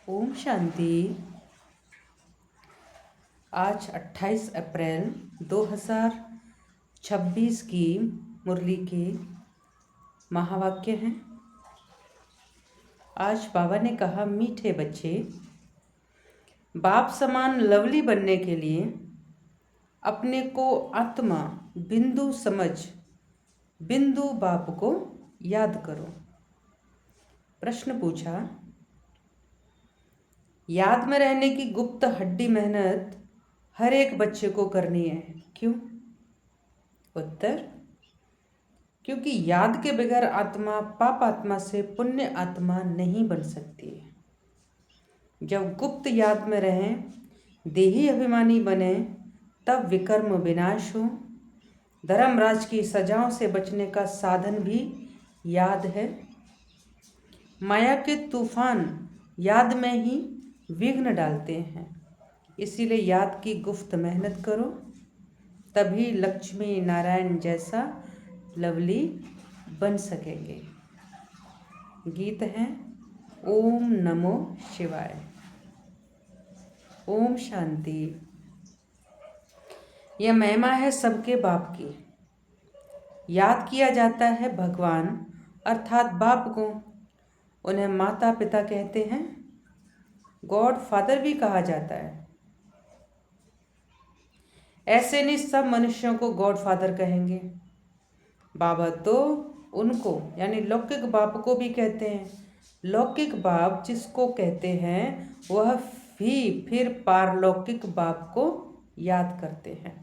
ओम शांति। आज 28 अप्रैल 2026 की मुरली के महावाक्य हैं। आज बाबा ने कहा, मीठे बच्चे, बाप समान लवली बनने के लिए अपने को आत्मा बिंदु समझ बिंदु बाप को याद करो। प्रश्न पूछा, याद में रहने की गुप्त हड्डी मेहनत हर एक बच्चे को करनी है, क्यों? उत्तर, क्योंकि याद के बगैर आत्मा पाप आत्मा से पुण्य आत्मा नहीं बन सकती है। जब गुप्त याद में रहें, देही अभिमानी बने, तब विकर्म विनाश हो। धर्मराज की सजाओं से बचने का साधन भी याद है। माया के तूफान याद में ही विघ्न डालते हैं, इसीलिए याद की गुप्त मेहनत करो, तभी लक्ष्मी नारायण जैसा लवली बन सकेंगे। गीत है ओम नमो शिवाय। ओम शांति। यह महिमा है सबके बाप की। याद किया जाता है भगवान अर्थात बाप को। उन्हें माता पिता कहते हैं, गॉड फादर भी कहा जाता है। ऐसे नहीं सब मनुष्यों को गॉड फादर कहेंगे। बाबा तो उनको यानी लौकिक बाप को भी कहते हैं। लौकिक बाप जिसको कहते हैं वह भी फिर पारलौकिक बाप को याद करते हैं।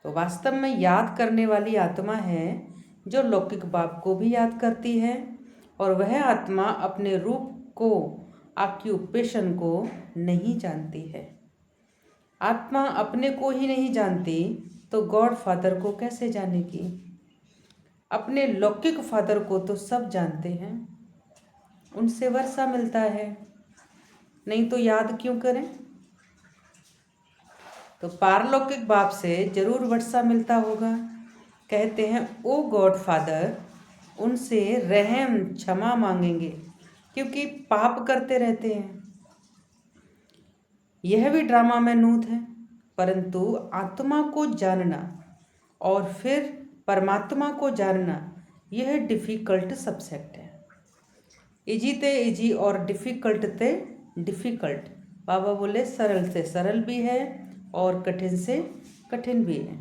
तो वास्तव में याद करने वाली आत्मा है जो लौकिक बाप को भी याद करती है, और वह आत्मा अपने रूप को, ऑक्यूपेशन को नहीं जानती है। आत्मा अपने को ही नहीं जानती तो गॉड फादर को कैसे जानेगी? अपने लौकिक फादर को तो सब जानते हैं, उनसे वर्षा मिलता है, नहीं तो याद क्यों करें? तो पारलौकिक बाप से जरूर वर्षा मिलता होगा। कहते हैं, ओ गॉड फादर, उनसे रहम क्षमा मांगेंगे क्योंकि पाप करते रहते हैं। यह भी ड्रामा में नूत है, परंतु आत्मा को जानना और फिर परमात्मा को जानना यह डिफ़िकल्ट सब्जेक्ट है। इजी ते इजी और डिफ़िकल्ट ते डिफ़िकल्ट। बाबा बोले सरल से सरल भी है और कठिन से कठिन भी है।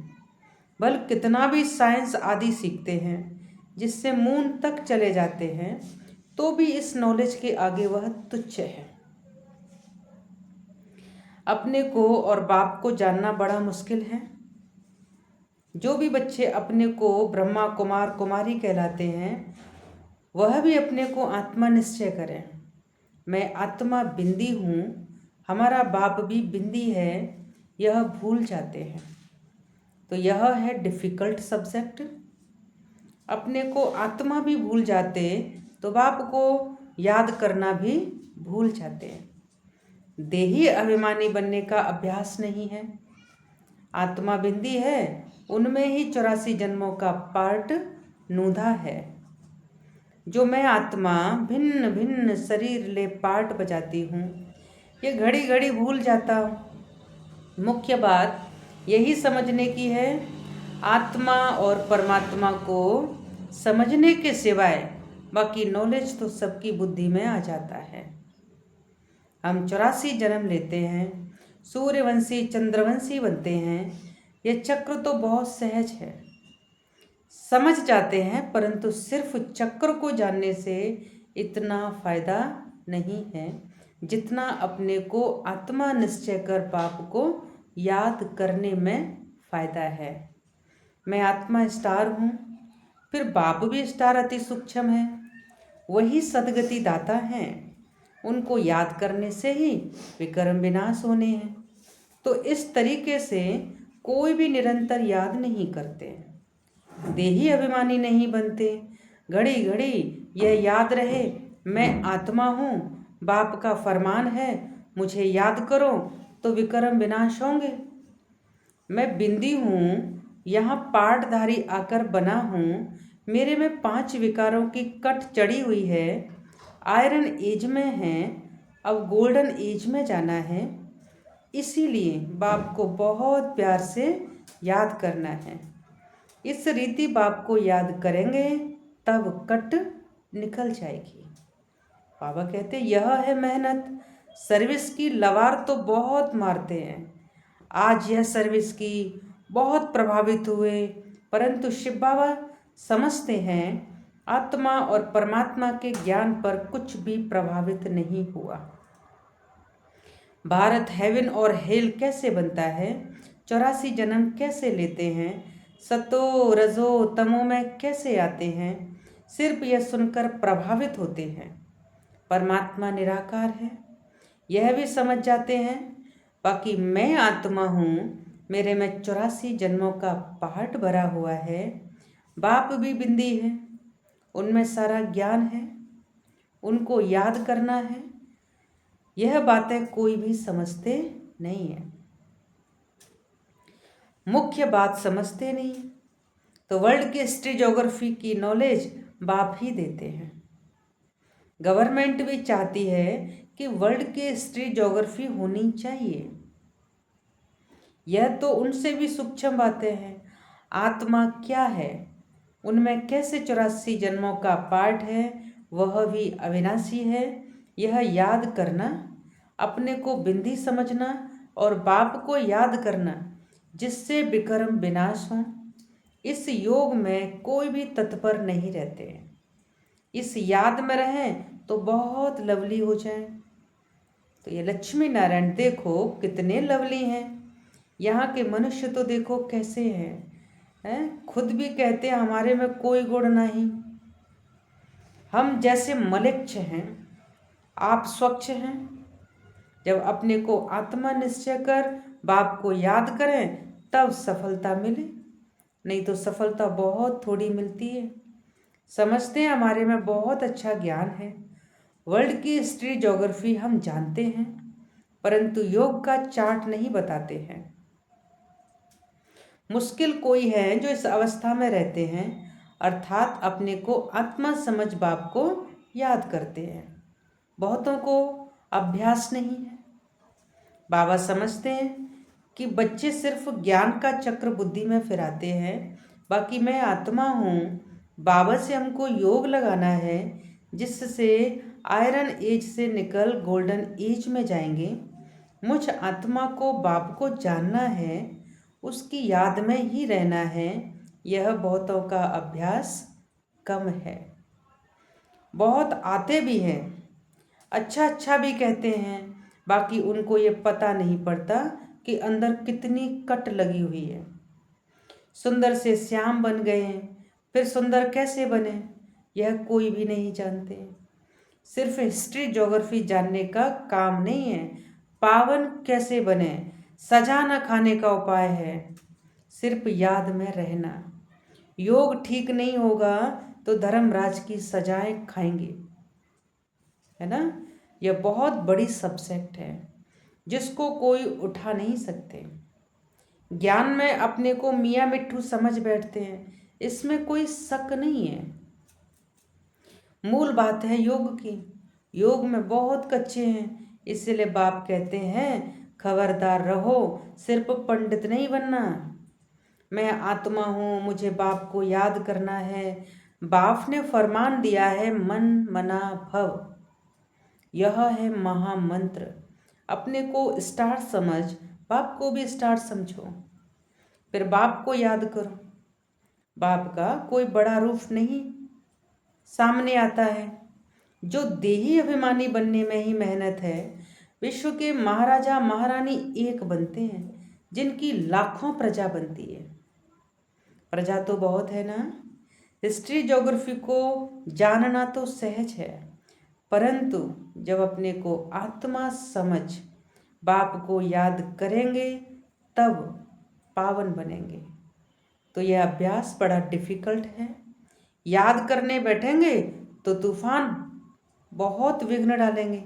भले कितना भी साइंस आदि सीखते हैं, जिससे मून तक चले जाते हैं, तो भी इस नॉलेज के आगे वह तुच्छ है। अपने को और बाप को जानना बड़ा मुश्किल है। जो भी बच्चे अपने को ब्रह्मा कुमार कुमारी कहलाते हैं, वह भी अपने को आत्मा निश्चय करें। मैं आत्मा बिंदी हूँ, हमारा बाप भी बिंदी है, यह भूल जाते हैं। तो यह है डिफ़िकल्ट सब्जेक्ट। अपने को आत्मा भी भूल जाते तो बाप को याद करना भी भूल जाते हैं। देही अभिमानी बनने का अभ्यास नहीं है। आत्मा बिंदी है, उनमें ही 84 जन्मों का पार्ट नूधा है। जो मैं आत्मा भिन्न भिन्न शरीर ले पार्ट बजाती हूँ, ये घड़ी घड़ी भूल जाता हूँ। मुख्य बात यही समझने की है, आत्मा और परमात्मा को समझने के सिवाय बाकी नॉलेज तो सबकी बुद्धि में आ जाता है। हम 84 जन्म लेते हैं, सूर्यवंशी चंद्रवंशी बनते हैं। ये चक्र तो बहुत सहज है, समझ जाते हैं, परंतु सिर्फ चक्र को जानने से इतना फायदा नहीं है जितना अपने को आत्मा निश्चय कर बाप को याद करने में फायदा है। मैं आत्मा स्टार हूँ, फिर बाप भी स्टार अति सूक्ष्म है, वही सदगति दाता हैं। उनको याद करने से ही विकर्म विनाश होने हैं। तो इस तरीके से कोई भी निरंतर याद नहीं करते, देही अभिमानी नहीं बनते। घड़ी घड़ी यह याद रहे, मैं आत्मा हूँ, बाप का फरमान है, मुझे याद करो, तो विकर्म विनाश होंगे। मैं बिंदी हूँ, यहाँ पाठधारी आकर बना हूँ, मेरे में 5 विकारों की कट चढ़ी हुई है, आयरन एज में है, अब गोल्डन एज में जाना है, इसीलिए बाप को बहुत प्यार से याद करना है। इस रीति बाप को याद करेंगे तब कट निकल जाएगी। बाबा कहते यह है मेहनत, सर्विस की लवार तो बहुत मारते हैं। आज यह सर्विस की बहुत प्रभावित हुए, परंतु शिव बाबा समझते हैं आत्मा और परमात्मा के ज्ञान पर कुछ भी प्रभावित नहीं हुआ। भारत हेवन और हेल कैसे बनता है, 84 जन्म कैसे लेते हैं, सतो रजो तमो में कैसे आते हैं, सिर्फ यह सुनकर प्रभावित होते हैं। परमात्मा निराकार है, यह भी समझ जाते हैं। बाकी मैं आत्मा हूँ, मेरे में 84 जन्मों का पहाड़ भरा हुआ है। बाप भी बिंदी है, उनमें सारा ज्ञान है, उनको याद करना है। यह बातें कोई भी समझते नहीं है, मुख्य बात समझते नहीं। तो वर्ल्ड की हिस्ट्री ज्योग्राफी की नॉलेज बाप ही देते हैं। गवर्नमेंट भी चाहती है कि वर्ल्ड की हिस्ट्री ज्योग्राफी होनी चाहिए। यह तो उनसे भी सूक्ष्म बातें हैं। आत्मा क्या है, उनमें कैसे 84 जन्मों का पार्ट है, वह भी अविनाशी है। यह याद करना, अपने को बिंदी समझना और बाप को याद करना, जिससे विकर्म विनाश हो। इस योग में कोई भी तत्पर नहीं रहते हैं। इस याद में रहें तो बहुत लवली हो जाए। तो ये लक्ष्मी नारायण देखो कितने लवली हैं। यहाँ के मनुष्य तो देखो कैसे हैं, खुद भी कहते हैं हमारे में कोई गुण नहीं, हम जैसे मलिच्छ हैं, आप स्वच्छ हैं। जब अपने को आत्मा निश्चय कर बाप को याद करें तब सफलता मिले, नहीं तो सफलता बहुत थोड़ी मिलती है। समझते हैं हमारे में बहुत अच्छा ज्ञान है, वर्ल्ड की हिस्ट्री ज्योग्राफी हम जानते हैं, परंतु योग का चार्ट नहीं बताते हैं। मुश्किल कोई है जो इस अवस्था में रहते हैं, अर्थात अपने को आत्मा समझ बाप को याद करते हैं। बहुतों को अभ्यास नहीं है। बाबा समझते हैं कि बच्चे सिर्फ ज्ञान का चक्र बुद्धि में फिराते हैं, बाकी मैं आत्मा हूँ। बाबा से हमको योग लगाना है, जिससे आयरन एज से निकल गोल्डन एज में जाएंगे। मुझ आत्मा को बाप को जानना है, उसकी याद में ही रहना है। यह बहुतों का अभ्यास कम है। बहुत आते भी हैं, अच्छा अच्छा भी कहते हैं, बाकी उनको ये पता नहीं पड़ता कि अंदर कितनी कट लगी हुई है। सुंदर से श्याम बन गए हैं, फिर सुंदर कैसे बने यह कोई भी नहीं जानते। सिर्फ हिस्ट्री ज्योग्राफी जानने का काम नहीं है, पावन कैसे बने सजा न खाने का उपाय है, सिर्फ याद में रहना। योग ठीक नहीं होगा तो धर्मराज की सजाएं खाएंगे, है ना। यह बहुत बड़ी सब्जेक्ट है जिसको कोई उठा नहीं सकते। ज्ञान में अपने को मियाँ मिट्ठू समझ बैठते हैं, इसमें कोई शक नहीं है। मूल बात है योग की, योग में बहुत कच्चे हैं, इसलिए बाप कहते हैं खबरदार रहो, सिर्फ पंडित नहीं बनना। मैं आत्मा हूँ, मुझे बाप को याद करना है। बाप ने फरमान दिया है मन मना भव, यह है महामंत्र। अपने को स्टार समझ, बाप को भी स्टार समझो, फिर बाप को याद करो। बाप का कोई बड़ा रूप नहीं सामने आता है। जो देही अभिमानी बनने में ही मेहनत है, विश्व के महाराजा महारानी एक बनते हैं, जिनकी लाखों प्रजा बनती है। प्रजा तो बहुत है ना। हिस्ट्री ज्योग्राफी को जानना तो सहज है, परंतु जब अपने को आत्मा समझ बाप को याद करेंगे तब पावन बनेंगे। तो यह अभ्यास बड़ा डिफिकल्ट है। याद करने बैठेंगे तो तूफान बहुत विघ्न डालेंगे।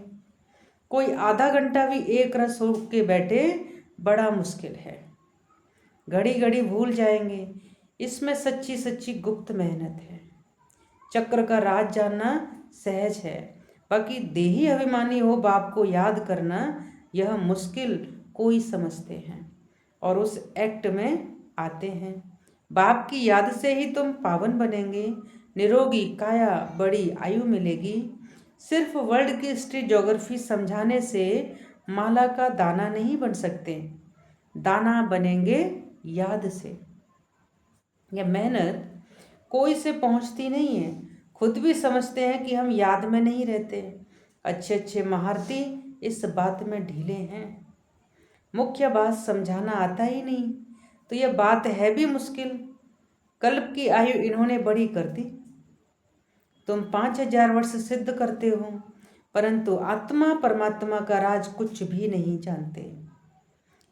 कोई आधा घंटा भी एक रस हो के बैठे बड़ा मुश्किल है, घड़ी घड़ी भूल जाएंगे। इसमें सच्ची सच्ची गुप्त मेहनत है। चक्र का राज जानना सहज है, बाकी देही अभिमानी हो बाप को याद करना यह मुश्किल कोई समझते हैं और उस एक्ट में आते हैं। बाप की याद से ही तुम पावन बनेंगे, निरोगी काया, बड़ी आयु मिलेगी। सिर्फ वर्ल्ड की हिस्ट्री ज्योग्राफी समझाने से माला का दाना नहीं बन सकते, दाना बनेंगे याद से। यह मेहनत कोई से पहुंचती नहीं है, खुद भी समझते हैं कि हम याद में नहीं रहते। अच्छे अच्छे महारथी इस बात में ढीले हैं। मुख्य बात समझाना आता ही नहीं तो यह बात है भी मुश्किल। कल्प की आयु इन्होंने बड़ी कर दी। तुम 5000 वर्ष सिद्ध करते हो, परंतु आत्मा परमात्मा का राज कुछ भी नहीं जानते,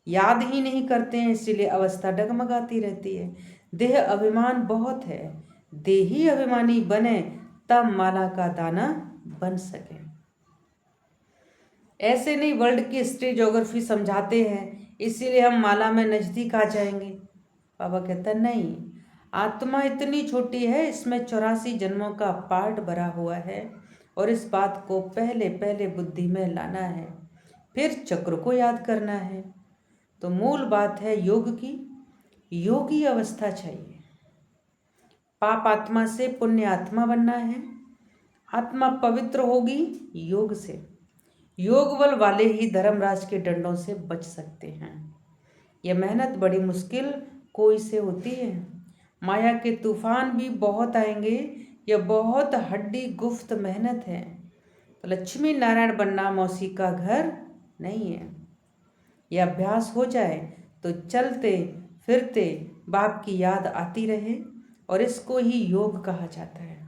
याद ही नहीं करते हैं, इसीलिए अवस्था डगमगाती रहती है। देह अभिमान बहुत है, देही अभिमानी बने तब माला का दाना बन सके। ऐसे नहीं वर्ल्ड की हिस्ट्री ज्योग्राफी समझाते हैं इसीलिए हम माला में नजदीक आ जाएंगे। बाबा कहता है नहीं, आत्मा इतनी छोटी है, इसमें 84 जन्मों का पार्ट भरा हुआ है और इस बात को पहले पहले बुद्धि में लाना है, फिर चक्र को याद करना है। तो मूल बात है योग की, योगी अवस्था चाहिए। पाप आत्मा से पुण्य आत्मा बनना है। आत्मा पवित्र होगी योग से, योग बल वाले ही धर्मराज के डंडों से बच सकते हैं। यह मेहनत बड़ी मुश्किल कोई से होती है। माया के तूफान भी बहुत आएंगे, यह बहुत हड्डी गुफ्त मेहनत है। तो लक्ष्मी नारायण बनना मौसी का घर नहीं है। यह अभ्यास हो जाए तो चलते फिरते बाप की याद आती रहे और इसको ही योग कहा जाता है।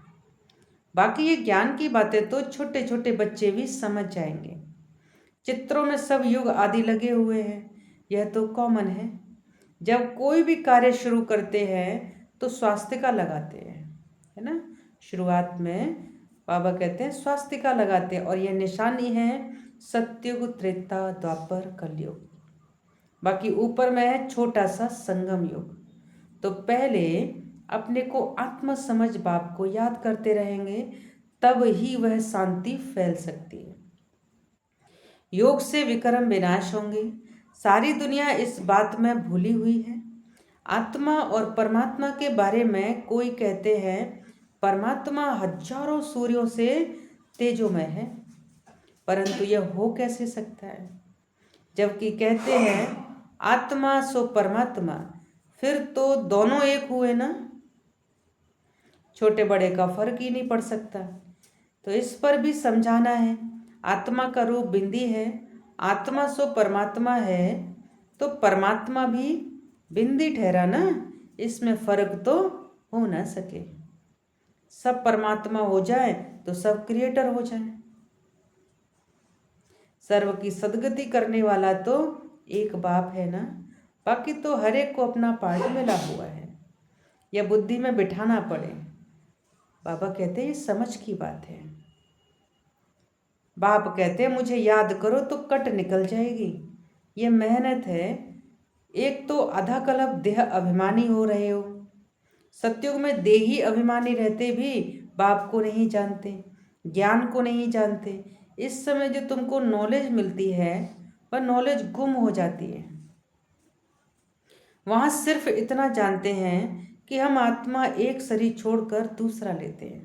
बाकी ये ज्ञान की बातें तो छोटे छोटे बच्चे भी समझ जाएंगे। चित्रों में सब युग आदि लगे हुए हैं, यह तो कॉमन है। जब कोई भी कार्य शुरू करते हैं तो स्वास्तिका लगाते हैं, है ना। शुरुआत में बाबा कहते हैं स्वास्तिका लगाते हैं और यह निशानी है सत्युग, त्रेता, द्वापर, कलयुग। बाकी ऊपर में है छोटा सा संगम युग। तो पहले अपने को आत्म समझ बाप को याद करते रहेंगे, तब ही वह शांति फैल सकती है। योग से विक्रम विनाश होंगे। सारी दुनिया इस बात में भूली हुई है। आत्मा और परमात्मा के बारे में कोई कहते हैं परमात्मा हजारों सूर्यों से तेजोमय है, परंतु यह हो कैसे सकता है। जबकि कहते हैं आत्मा सो परमात्मा, फिर तो दोनों एक हुए ना, छोटे बड़े का फर्क ही नहीं पड़ सकता। तो इस पर भी समझाना है। आत्मा का रूप बिंदी है, आत्मा सो परमात्मा है, तो परमात्मा भी बिंदी ठहरा ना, इसमें फर्क तो हो ना सके। सब परमात्मा हो जाए तो सब क्रिएटर हो जाए। सर्व की सदगति करने वाला तो एक बाप है ना, बाकी तो हर एक को अपना पार्ट मिला हुआ है। यह बुद्धि में बिठाना पड़े। बाबा कहते हैं ये समझ की बात है। बाप कहते हैं मुझे याद करो तो कट निकल जाएगी। ये मेहनत है। एक तो आधा कल्प देह अभिमानी हो रहे हो, सत्युग में देही अभिमानी रहते भी बाप को नहीं जानते, ज्ञान को नहीं जानते। इस समय जो तुमको नॉलेज मिलती है वह नॉलेज गुम हो जाती है। वहाँ सिर्फ इतना जानते हैं कि हम आत्मा एक शरीर छोड़कर दूसरा लेते हैं,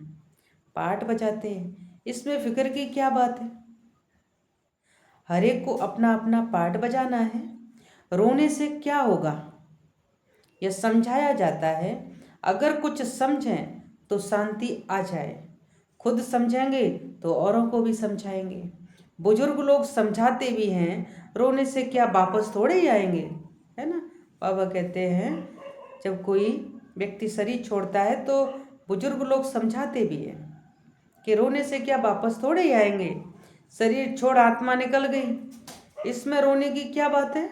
पाठ बजाते हैं। इसमें फिक्र की क्या बात है। हर एक को अपना अपना पार्ट बजाना है। रोने से क्या होगा, यह समझाया जाता है। अगर कुछ समझें तो शांति आ जाए, खुद समझेंगे तो औरों को भी समझाएंगे। बुजुर्ग लोग समझाते भी हैं, रोने से क्या वापस थोड़े ही आएंगे, है ना। बाबा कहते हैं जब कोई व्यक्ति शरीर छोड़ता है तो बुजुर्ग लोग समझाते भी हैं कि रोने से क्या वापस थोड़े ही आएंगे, शरीर छोड़ आत्मा निकल गई, इसमें रोने की क्या बात है।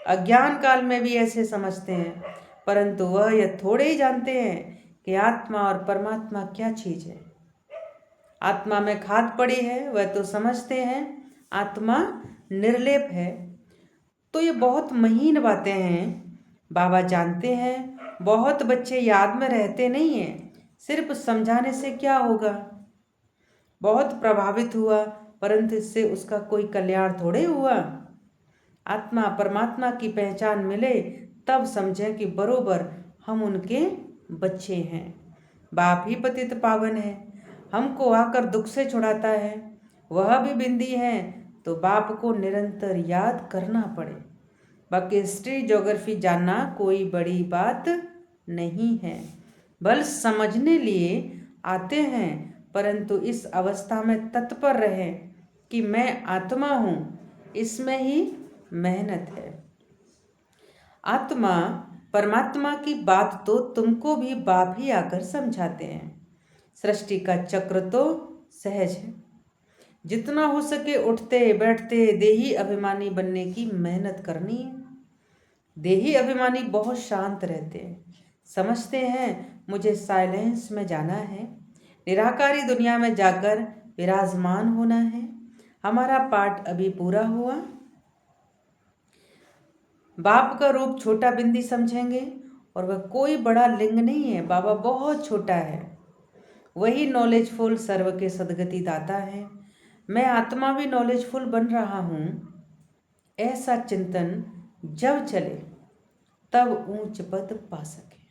अज्ञान काल में भी ऐसे समझते हैं, परंतु वह यह थोड़े ही जानते हैं कि आत्मा और परमात्मा क्या चीज है। आत्मा में खाद पड़ी है वह तो समझते हैं, आत्मा निर्लेप है। तो ये बहुत महीन बातें हैं, बाबा जानते हैं। बहुत बच्चे याद में रहते नहीं हैं, सिर्फ समझाने से क्या होगा। बहुत प्रभावित हुआ, परंतु इससे उसका कोई कल्याण थोड़े हुआ। आत्मा परमात्मा की पहचान मिले तब समझें कि बरोबर हम उनके बच्चे हैं। बाप ही पतित पावन है, हमको आकर दुख से छुड़ाता है, वह भी बिंदी है, तो बाप को निरंतर याद करना पड़े। बाकी हिस्ट्री ज्योग्राफी जानना कोई बड़ी बात नहीं है, बल समझने लिए आते हैं, परंतु इस अवस्था में तत्पर रहें कि मैं आत्मा हूँ, इसमें ही मेहनत है। आत्मा परमात्मा की बात तो तुमको भी बाप ही आकर समझाते हैं। सृष्टि का चक्र तो सहज है, जितना हो सके उठते बैठते देही अभिमानी बनने की मेहनत करनी है। देही अभिमानी बहुत शांत रहते हैं, समझते हैं मुझे साइलेंस में जाना है, निराकारी दुनिया में जाकर विराजमान होना है। हमारा पाठ अभी पूरा हुआ। बाप का रूप छोटा बिंदी समझेंगे और वह कोई बड़ा लिंग नहीं है, बाबा बहुत छोटा है। वही नॉलेजफुल सर्व के सदगति दाता है। मैं आत्मा भी नॉलेजफुल बन रहा हूँ। ऐसा चिंतन जब चले तब ऊंच पद पा सके।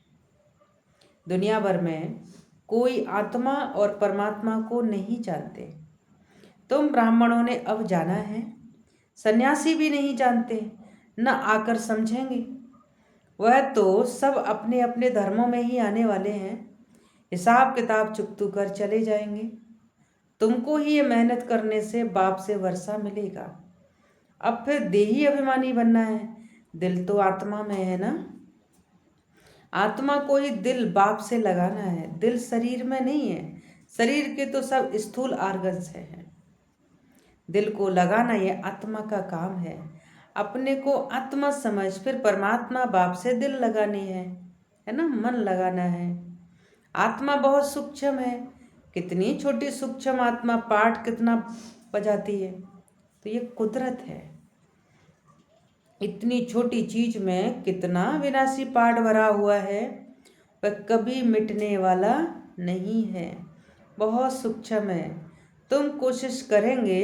दुनिया भर में कोई आत्मा और परमात्मा को नहीं जानते। तुम ब्राह्मणों ने अब जाना है, सन्यासी भी नहीं जानते, न आकर समझेंगे। वह तो सब अपने अपने धर्मों में ही आने वाले हैं, हिसाब किताब चुकतू कर चले जाएंगे। तुमको ही ये मेहनत करने से बाप से वर्षा मिलेगा। अब फिर देही अभिमानी बनना है, दिल तो आत्मा में है ना। आत्मा को ही दिल बाप से लगाना है, दिल शरीर में नहीं है। शरीर के तो सब स्थूल आर्गन्स हैं। दिल को लगाना ये आत्मा का काम है। अपने को आत्मा समझ फिर परमात्मा बाप से दिल लगानी है ना, मन लगाना है। आत्मा बहुत सूक्ष्म है, कितनी छोटी सूक्ष्म आत्मा पाठ कितना बजाती है, तो ये कुदरत है। इतनी छोटी चीज में कितना विनाशी पाठ भरा हुआ है, वह कभी मिटने वाला नहीं है, बहुत सूक्ष्म है। तुम कोशिश करेंगे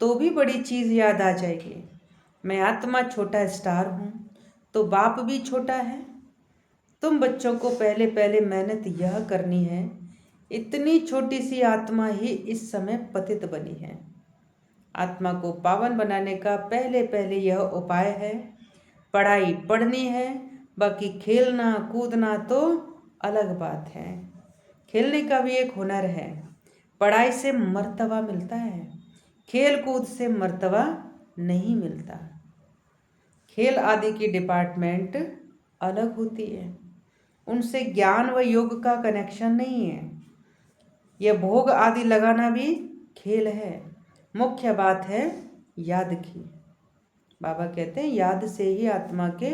तो भी बड़ी चीज याद आ जाएगी। मैं आत्मा छोटा स्टार हूँ, तो बाप भी छोटा है। तुम बच्चों को पहले पहले मेहनत यह करनी है। इतनी छोटी सी आत्मा ही इस समय पतित बनी है। आत्मा को पावन बनाने का पहले पहले यह उपाय है। पढ़ाई पढ़नी है, बाकी खेलना कूदना तो अलग बात है। खेलने का भी एक हुनर है। पढ़ाई से मर्तबा मिलता है, खेल कूद से मर्तबा नहीं मिलता। खेल आदि की डिपार्टमेंट अलग होती है, उनसे ज्ञान व योग का कनेक्शन नहीं है। यह भोग आदि लगाना भी खेल है। मुख्य बात है याद की। बाबा कहते हैं याद से ही आत्मा के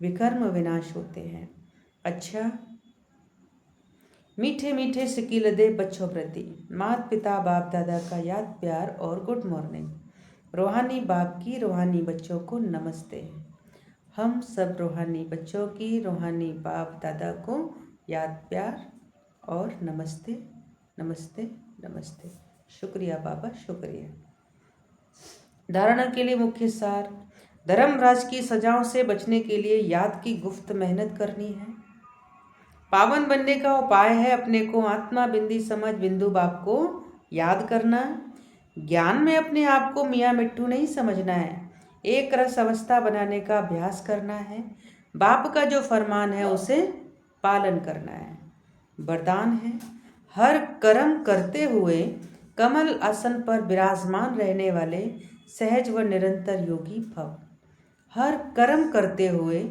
विकर्म विनाश होते हैं। अच्छा, मीठे मीठे सिकील दे बच्चों प्रति माता पिता बाप दादा का याद प्यार और गुड मॉर्निंग। रूहानी बाप की रूहानी बच्चों को नमस्ते। हम सब रूहानी बच्चों की रूहानी बाप दादा को याद प्यार और नमस्ते नमस्ते नमस्ते। शुक्रिया बाबा, शुक्रिया। धारणा के लिए मुख्य सार। धर्मराज की सजाओं से बचने के लिए याद की गुफ्त मेहनत करनी है। पावन बनने का उपाय है अपने को आत्मा बिंदी समझ बिंदु बाप को याद करना। ज्ञान में अपने आप को मियाँ मिट्टू नहीं समझना है, एक रस अवस्था बनाने का अभ्यास करना है। बाप का जो फरमान है उसे पालन करना है। वरदान है, हर कर्म करते हुए कमल आसन पर विराजमान रहने वाले सहज व निरंतर योगी भव। हर कर्म करते हुए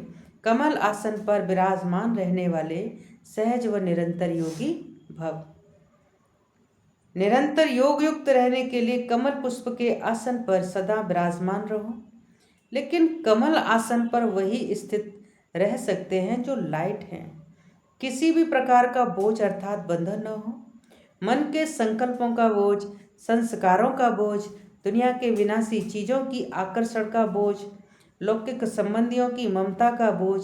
कमल आसन पर विराजमान रहने वाले सहज व निरंतर योगी भव। निरंतर योग युक्त रहने के लिए कमल पुष्प के आसन पर सदा विराजमान रहो। लेकिन कमल आसन पर वही स्थित रह सकते हैं जो लाइट हैं। किसी भी प्रकार का बोझ अर्थात बंधन न हो। मन के संकल्पों का बोझ, संस्कारों का बोझ, दुनिया के विनाशी चीज़ों की आकर्षण का बोझ, लौकिक संबंधियों की ममता का बोझ।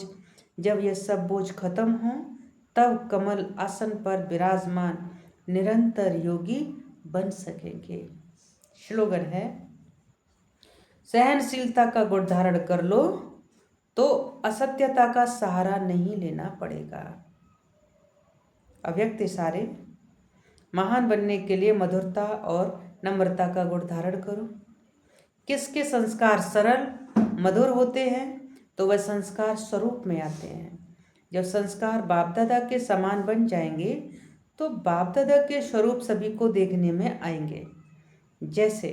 जब यह सब बोझ खत्म हो तब कमल आसन पर विराजमान निरंतर योगी बन सकेंगे। स्लोगन है, सहनशीलता का गुण धारण कर लो तो असत्यता का सहारा नहीं लेना पड़ेगा। अव्यक्त इशारे, महान बनने के लिए मधुरता और नम्रता का गुण धारण करो। किसके संस्कार सरल मधुर होते हैं तो वह संस्कार स्वरूप में आते हैं। जब संस्कार बाप दादा के समान बन जाएंगे तो बाप दादा के स्वरूप सभी को देखने में आएंगे। जैसे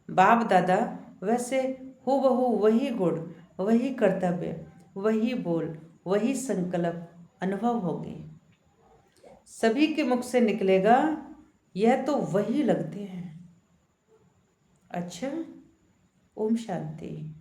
बाप दादा वैसे हूबहू वही गुण, वही कर्तव्य, वही बोल, वही संकल्प अनुभव होंगे। सभी के मुख से निकलेगा, यह तो वही लगते हैं। अच्छा, ओम शांति।